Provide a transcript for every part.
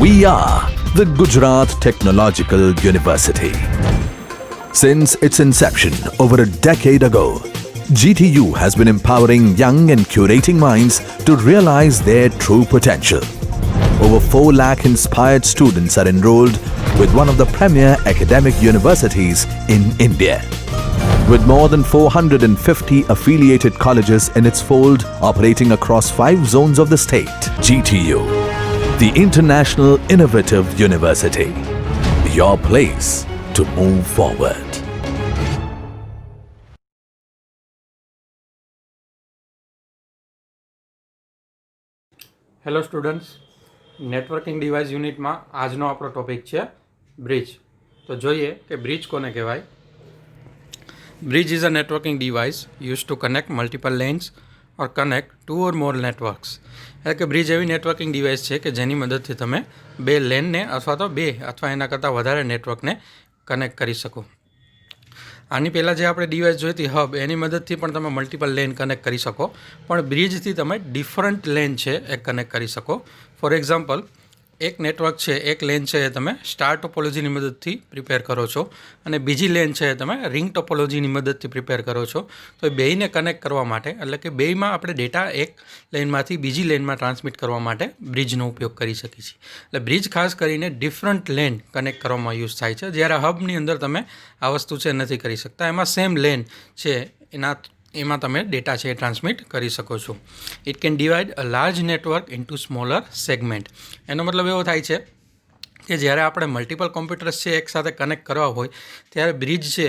We are the Gujarat Technological University. Since its inception over a decade ago, GTU has been empowering young and curating minds to realize their true potential. Over 4 lakh inspired students are enrolled with one of the premier academic universities in India. With more than 450 affiliated colleges in its fold operating across 5 zones of the state, GTU, the International Innovative University, your place to move forward. Hello students, networking device યુનિટમાં આજનો આપણો topic છે bridge. તો જોઈએ કે bridge કોને કહેવાય. Bridge is a networking device use to connect multiple lens or connect 2 or more networks. એટલે કે બ્રિજ એવી નેટવર્કિંગ ડિવાઇસ છે કે જેની મદદથી તમે 2 લેનને અથવા તો 2 અથવા એના કરતાં વધારે નેટવર્કને કનેક્ટ કરી શકો. આની પહેલાં જે આપણે ડિવાઇસ જોઈતી હબ, એની મદદથી પણ તમે મલ્ટિપલ લેન કનેક્ટ કરી શકો, પણ બ્રિજથી તમે ડિફરન્ટ લેન છે એ કનેક્ટ કરી શકો. ફોર એક્ઝામ્પલ, એક નેટવર્ક છે, એક લેન છે એ તમે સ્ટાર ટોપોલોજીની મદદથી પ્રિપેર કરો છો અને બીજી લેન છે એ તમે રિંગ ટોપોલોજીની મદદથી પ્રિપેર કરો છો. તો એ બેયને કનેક્ટ કરવા માટે, એટલે કે બેયમાં આપણે ડેટા એક લેનમાંથી બીજી લેનમાં ટ્રાન્સમિટ કરવા માટે બ્રિજનો ઉપયોગ કરી શકીએ છીએ. એટલે બ્રિજ ખાસ કરીને ડિફરન્ટ લેન કનેક્ટ કરવામાં યુઝ થાય છે, જ્યારે હબની અંદર તમે આ વસ્તુ છે નથી કરી શકતા. એમાં સેમ લેન છે એમાં તમે ડેટા છે એ ટ્રાન્સમિટ કરી શકો છો. It can divide a large network into smaller segment. એનો મતલબ એવો થાય છે કે જ્યારે આપણે મલ્ટિપલ કોમ્પ્યુટર્સ છે એકસાથે કનેક્ટ કરવા હોય ત્યારે બ્રિજ છે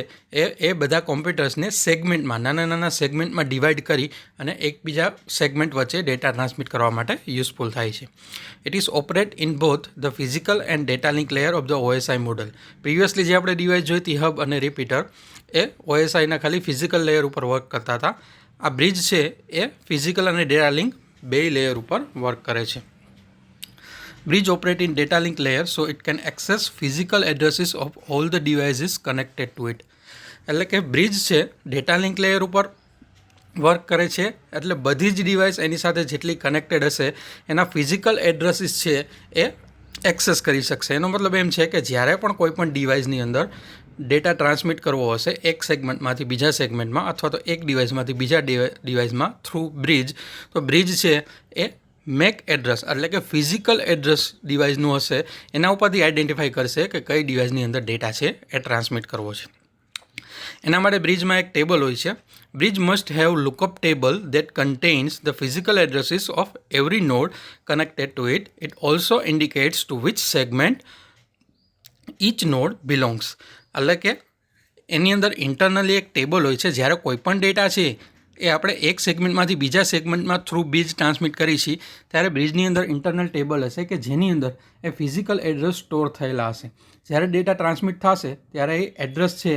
એ બધા કોમ્પ્યુટર્સને સેગમેન્ટમાં, નાના નાના સેગમેન્ટમાં ડિવાઈડ કરી અને એકબીજા સેગમેન્ટ વચ્ચે ડેટા ટ્રાન્સમિટ કરવા માટે યુઝફુલ થાય છે. It is operate in both the physical and data link layer of the OSI model. Previously જે આપણે ડિવાઇસ જોઈતી હબ અને રિપીટર એ OSIના ખાલી ફિઝિકલ લેયર ઉપર વર્ક કરતા હતા. આ બ્રિજ છે એ ફિઝિકલ અને ડેટા લિંક બે લેયર ઉપર વર્ક કરે છે. Bridge operate in data link layer, so it can access physical addresses of all the devices connected to it. એટલે કે બ્રિજ છે ડેટા લિંક લેયર ઉપર વર્ક કરે છે, એટલે બધી જ ડિવાઇસ એની સાથે જેટલી કનેક્ટેડ હશે એના ફિઝિકલ એડ્રેસીસ છે એ એક્સેસ કરી શકશે. એનો મતલબ એમ છે કે જ્યારે પણ કોઈ પણ ડિવાઇસની અંદર ડેટા ટ્રાન્સમિટ કરવો હશે એક સેગમેન્ટમાંથી બીજા સેગમેન્ટમાં અથવા તો એક ડિવાઇસમાંથી બીજા ડિવાઇસમાં થ્રુ બ્રિજ, તો બ્રિજ છે એ મેક એડ્રેસ એટલે કે ફિઝિકલ એડ્રેસ ડિવાઇસનું હશે એના ઉપરથી આઈડેન્ટિફાઈ કરશે કે કઈ ડિવાઇસની અંદર ડેટા છે એ ટ્રાન્સમિટ કરવો છે. એના માટે બ્રિજમાં એક ટેબલ હોય છે. Bridge must have lookup table that contains the physical addresses of every node connected to it. It also indicates to which segment each node belongs. એટલે કે એની અંદર ઇન્ટરનલી એક ટેબલ હોય છે. જ્યારે કોઈ પણ ડેટા છે એ આપણે એક સેગમેન્ટમાંથી બીજા સેગમેન્ટમાં થ્રુ બ્રિજ ટ્રાન્સમિટ કરી છીએ ત્યારે બ્રિજની અંદર ઇન્ટરનલ ટેબલ હશે કે જેની અંદર એ ફિઝિકલ એડ્રેસ સ્ટોર થયેલા હશે. જ્યારે ડેટા ટ્રાન્સમિટ થશે ત્યારે એ એડ્રેસ છે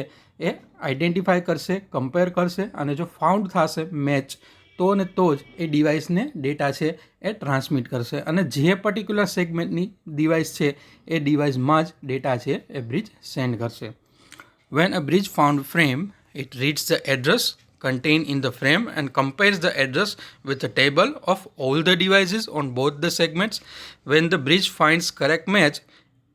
એ આઈડેન્ટિફાઈ કરશે, કમ્પેર કરશે અને જો ફાઉન્ડ થશે મેચ તો ને તો જ એ ડિવાઇસને ડેટા છે એ ટ્રાન્સમિટ કરશે અને જે પર્ટિક્યુલર સેગમેન્ટની ડિવાઇસ છે એ ડિવાઇસમાં જ ડેટા છે એ બ્રિજ સેન્ડ કરશે. When a bridge found frame, it reads the address contained in the frame and compares the address with the table of all the devices on both the segments. When the bridge finds correct match,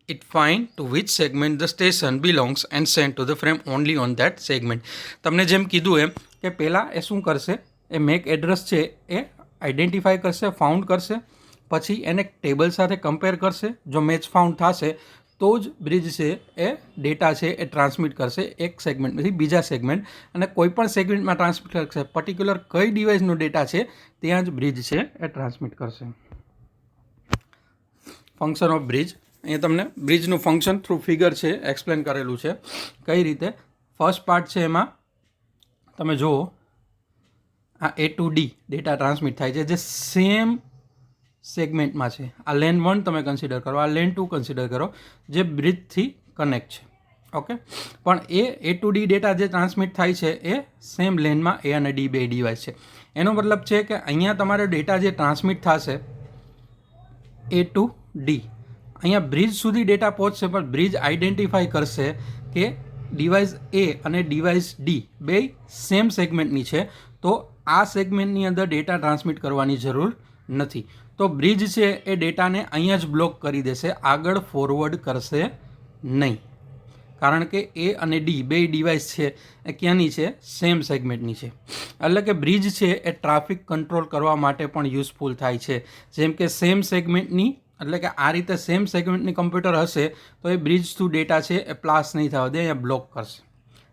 it finds to which segment the station belongs and send to the frame only on that segment. તમને જેમ કીધું એમ કે પહેલાં એ શું કરશે, એ make address છે એ identify કરશે, found કરશે, પછી એને ટેબલ સાથે કમ્પેર કરશે. જો મેચ ફાઉન્ડ થશે તો જ બ્રિજ છે એ ડેટા છે એ ટ્રાન્સમિટ કરશે એક સેગમેન્ટમાંથી બીજા સેગમેન્ટ, અને કોઈ પણ સેગમેન્ટમાં ટ્રાન્સમિટ કરશે. પર્ટિક્યુલર કઈ ડિવાઇસનો ડેટા છે ત્યાં જ બ્રિજ છે એ ટ્રાન્સમિટ કરશે. Function of bridge. અહીંયા તમને બ્રિજનું ફંક્શન થ્રુ ફિગર છે એક્સપ્લેન કરેલું છે કઈ રીતે. ફર્સ્ટ પાર્ટ છે એમાં તમે જુઓ, આ A to D data transmit થાય છે જે સેમ સેગમેન્ટમાં છે. આ લેન 1 તમે કન્સિડર કરો, આ લેન 2 કન્સિડર કરો જે બ્રિજથી કનેક્ટ છે. ઓકે, પણ A to D ડેટા જે ટ્રાન્સમિટ થાય છે એ સેમ લેનમાં A અને D બે ડિવાઇસ છે. એનો મતલબ છે કે અહીંયા તમારો ડેટા જે ટ્રાન્સમિટ થશે A to D, અહીંયા બ્રિજ સુધી ડેટા પહોંચશે, પણ બ્રિજ આઈડેન્ટિફાઈ કરશે કે ડિવાઇસ A અને ડિવાઇસ D બે સેમ સેગમેન્ટની છે, તો આ સેગમેન્ટની અંદર ડેટા ટ્રાન્સમિટ કરવાની જરૂર નથી. તો બ્રિજ છે એ ડેટાને અહીંયા જ બ્લોક કરી દેશે, આગળ ફોરવર્ડ કરશે નહીં. કારણ કે એ અને ડી બે ડિવાઇસ છે એ ક્યાંની છે? સેમ સેગમેન્ટની છે. એટલે કે બ્રિજ છે એ ટ્રાફિક કંટ્રોલ કરવા માટે પણ યુઝફુલ થાય છે. જેમ કે સેમ સેગમેન્ટની, એટલે કે આ રીતે સેમ સેગમેન્ટની કમ્પ્યુટર હશે તો એ બ્રિજ થ્રુ ડેટા છે એ પાસ નહીં થવા દે, અહીંયા બ્લોક કરશે.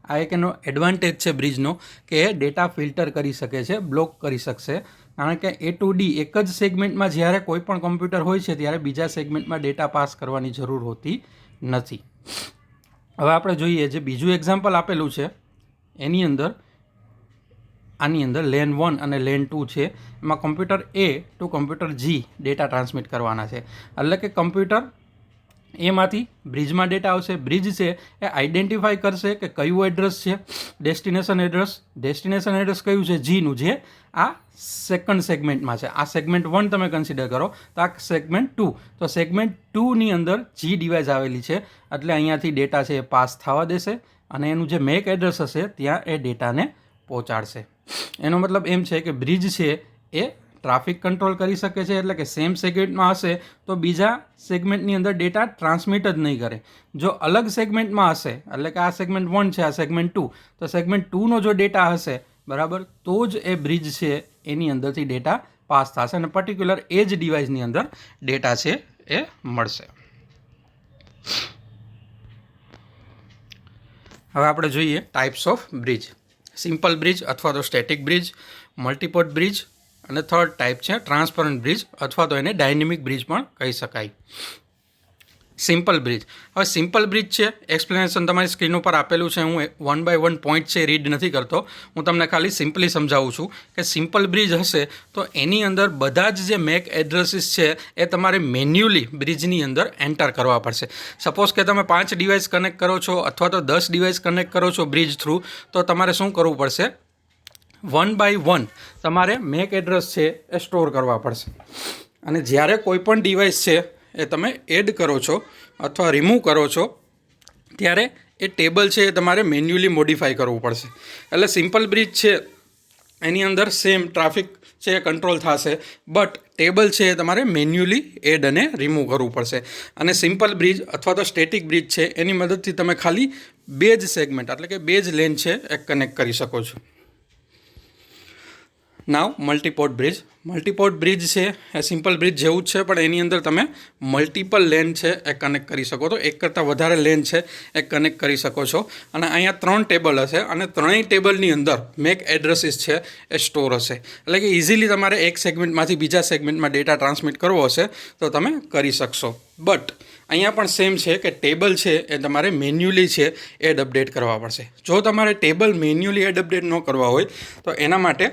આ એક એનો એડવાન્ટેજ છે બ્રિજનો, કે એ ડેટા ફિલ્ટર કરી શકે છે, બ્લોક કરી શકશે. કારણ કે એ ટુ ડી એક જ સેગમેન્ટમાં જ્યારે કોઈ પણ કમ્પ્યુટર હોય છે ત્યારે બીજા સેગમેન્ટમાં ડેટા પાસ કરવાની જરૂર હોતી નથી. હવે આપણે જોઈએ જે બીજું એક્ઝામ્પલ આપેલું છે એની અંદર, આની અંદર લેન 1 અને લેન 2 છે. એમાં કમ્પ્યુટર એ ટુ કમ્પ્યુટર જી ડેટા ટ્રાન્સમિટ કરવાના છે. એટલે કે કમ્પ્યુટર એમાંથી બ્રિજમાં ડેટા આવશે. બ્રિજ છે એ આઈડેન્ટિફાઈ કરશે કે કયું એડ્રેસ છે ડેસ્ટિનેશન એડ્રેસ. ડેસ્ટિનેશન એડ્રેસ કયું છે? જીનું, જે આ સેકન્ડ સેગમેન્ટમાં છે. આ સેગમેન્ટ 1 તમે કન્સિડર કરો તો આ સેગમેન્ટ 2. તો સેગમેન્ટ 2ની અંદર જી ડિવાઇસ આવેલી છે, એટલે અહીંયાથી ડેટા છે એ પાસ થવા દેશે અને એનું જે મેક એડ્રેસ હશે ત્યાં એ ડેટાને પહોંચાડશે. એનો મતલબ એમ છે કે બ્રિજ છે એ ટ્રાફિક કંટ્રોલ કરી શકે છે. એટલે કે સેમ સેગમેન્ટમાં હશે તો બીજા સેગમેન્ટની અંદર ડેટા ટ્રાન્સમિટ જ નહીં કરે. જો અલગ સેગમેન્ટમાં હશે, એટલે કે આ સેગમેન્ટ 1 છે, આ સેગમેન્ટ 2, તો સેગમેન્ટ 2નો જો ડેટા હશે બરાબર, તો જ એ બ્રિજ છે એની અંદરથી ડેટા પાસ થશે અને પર્ટિક્યુલર એ જ ડિવાઇસની અંદર ડેટા છે એ મળશે. હવે આપણે જોઈએ types of bridge. Simple bridge અથવા તો સ્ટેટિક બ્રિજ, મલ્ટીપોર્ટ બ્રિજ, અને થર્ડ ટાઈપ છે ટ્રાન્સપરન્ટ બ્રિજ અથવા તો એને ડાયનેમિક બ્રિજ પણ કહી શકાય. Simple bridge. હવે સિમ્પલ બ્રિજ છે, એક્સપ્લેનેશન તમારી સ્ક્રીન ઉપર આપેલું છે. હું 1 બાય 1 પોઈન્ટ છે રીડ નથી કરતો, હું તમને ખાલી સિમ્પલી સમજાવું છું કે સિમ્પલ બ્રિજ હશે તો એની અંદર બધા જ જે મેક એડ્રેસીસ છે એ તમારે મેન્યુઅલી બ્રિજની અંદર એન્ટર કરવા પડશે. સપોઝ કે તમે 5 ડિવાઇસ કનેક્ટ કરો છો અથવા તો 10 ડિવાઇસ કનેક્ટ કરો છો બ્રિજ થ્રુ, તો તમારે શું કરવું પડશે? 1 બાય 1 તમારે મેક એડ્રેસ છે એ સ્ટોર કરવા પડશે. અને જ્યારે કોઈ પણ ડિવાઇસ છે એ તમે એડ કરો છો અથવા રિમૂવ કરો છો ત્યારે એ ટેબલ છે એ તમારે મેન્યુઅલી મોડિફાઈ કરવું પડશે. એટલે સિમ્પલ બ્રિજ છે એની અંદર સેમ ટ્રાફિક છે એ કંટ્રોલ થશે, બટ ટેબલ છે એ તમારે મેન્યુઅલી એડ અને રિમૂવ કરવું પડશે. અને સિમ્પલ બ્રિજ અથવા તો સ્ટેટિક બ્રિજ છે એની મદદથી તમે ખાલી બે જ સેગમેન્ટ, એટલે કે બે જ લેન છે એ કનેક્ટ કરી શકો છો. નાવ મલ્ટીપોર્ટ બ્રિજ. મલ્ટીપોર્ટ બ્રિજ છે એ સિમ્પલ બ્રિજ જેવું જ છે, પણ એની અંદર તમે મલ્ટિપલ લેન છે એ કનેક્ટ કરી શકો છો. એક કરતાં વધારે લેન છે એ કનેક્ટ કરી શકો છો. અને અહીંયા 3 ટેબલ હશે અને ત્રણેય ટેબલની અંદર મેક એડ્રેસીસ છે એ સ્ટોર હશે. એટલે કે ઇઝીલી તમારે એક સેગમેન્ટમાંથી બીજા સેગમેન્ટમાં ડેટા ટ્રાન્સમિટ કરવો હશે તો તમે કરી શકશો. બટ અહીંયા પણ સેમ છે કે ટેબલ છે એ તમારે મેન્યુઅલી છે એડ અપડેટ કરવા પડશે. જો તમારે ટેબલ મેન્યુઅલી એડ અપડેટ ન કરવા હોય તો એના માટે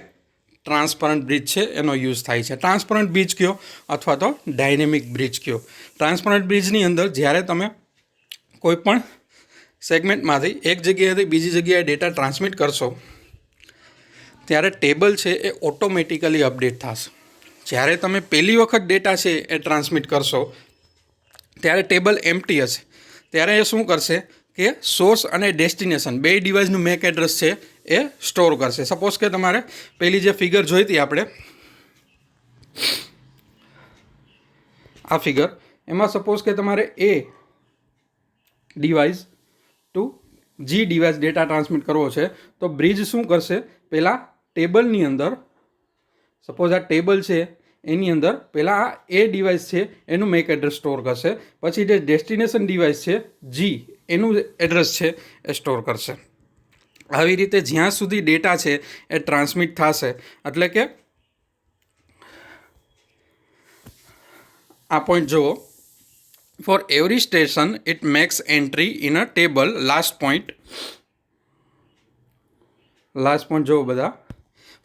ટ્રાન્સપરન્ટ બ્રિજ છે એનો યુઝ થાય છે. ટ્રાન્સપરન્ટ બ્રિજ કયો અથવા તો ડાયનેમિક બ્રિજ કયો. ટ્રાન્સપરન્ટ બ્રિજની અંદર જ્યારે તમે કોઈ પણ સેગમેન્ટમાંથી એક જગ્યાએથી બીજી જગ્યાએ ડેટા ટ્રાન્સમિટ કરશો ત્યારે ટેબલ છે એ ઓટોમેટિકલી અપડેટ થશે. જ્યારે તમે પહેલી વખત ડેટા છે એ ટ્રાન્સમિટ કરશો ત્યારે ટેબલ એમ્પ્ટી હશે. ત્યારે એ શું કરશે કે સોર્સ અને ડેસ્ટિનેશન બે ડિવાઇસનું મેક એડ્રેસ છે એ સ્ટોર કરશે. સપોઝ કે તમારે પહેલી જે ફિગર જોઈ હતી આપણે, આ ફિગર, એમાં સપોઝ કે તમારે એ device two G device data transmit કરવો છે તો બ્રિજ શું કરશે? પહેલાં ટેબલની અંદર, સપોઝ આ ટેબલ છે એની અંદર પહેલાં આ એ ડિવાઇસ છે એનું મેક એડ્રેસ સ્ટોર કરશે, પછી જે ડેસ્ટિનેશન ડિવાઇસ છે જી એનું એડ્રેસ છે એ સ્ટોર કરશે. આવી રીતે જ્યાં સુધી ડેટા છે એ ટ્રાન્સમિટ થશે, એટલે કે આ પોઈન્ટ જુઓ, for every station it max entry in a table. Last point જુઓ બધા.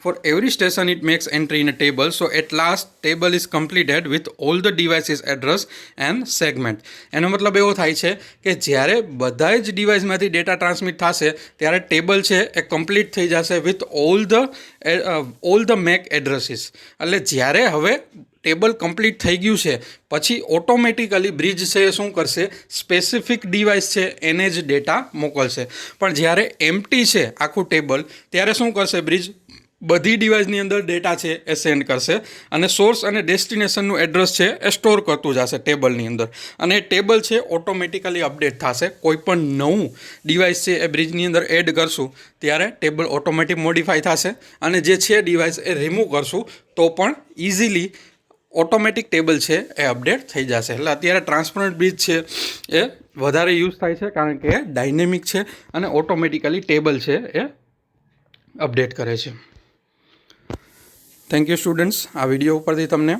For every station it makes entry in a table, so at last table is completed with all the devices address and segment. એનો મતલબ એવો થાય છે કે જ્યારે બધા જ ડિવાઇસમાંથી ડેટા ટ્રાન્સમિટ થશે ત્યારે ટેબલ છે એ કમ્પ્લીટ થઈ જશે with all the make addresses. એટલે જ્યારે હવે ટેબલ કમ્પ્લીટ થઈ ગયું છે પછી ઓટોમેટિકલી બ્રિજ છે એ શું કરશે? સ્પેસિફિક ડિવાઇસ છે એને જ ડેટા મોકલશે. પણ જ્યારે એમ્પ્ટી છે આખું ટેબલ ત્યારે શું કરશે બ્રિજ? બધી ડિવાઇસની અંદર ડેટા છે એ સેન્ડ કરશે અને સોર્સ અને ડેસ્ટિનેશનનું એડ્રેસ છે એ સ્ટોર કરતું જશે ટેબલની અંદર, અને એ ટેબલ છે ઓટોમેટિકલી અપડેટ થશે. કોઈ પણ નવું ડિવાઇસ છે એ બ્રિજની અંદર એડ કરશું ત્યારે ટેબલ ઓટોમેટિક મોડિફાઈ થશે, અને જે છે ડિવાઇસ એ રિમૂવ કરશું તો પણ ઇઝીલી ઓટોમેટિક ટેબલ છે એ અપડેટ થઈ જશે. એટલે અત્યારે ટ્રાન્સપરન્ટ બ્રિજ છે એ વધારે યુઝ થાય છે કારણ કે એ ડાયનેમિક છે અને ઓટોમેટિકલી ટેબલ છે એ અપડેટ કરે છે. Thank you students. આ વિડીયો ઉપરથી તમને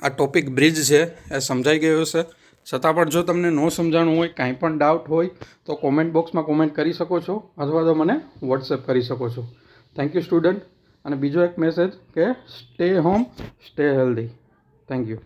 આ ટોપિક બ્રિજ છે એ સમજાઈ ગયો હશે. છતાં પણ જો તમને ન સમજાણું હોય, કાંઈ પણ ડાઉટ હોય તો કોમેન્ટ બોક્સમાં કોમેન્ટ કરી શકો છો અથવા તો મને વોટ્સએપ કરી શકો છો. Thank you student. અને બીજો એક મેસેજ કે stay home, stay healthy. Thank you.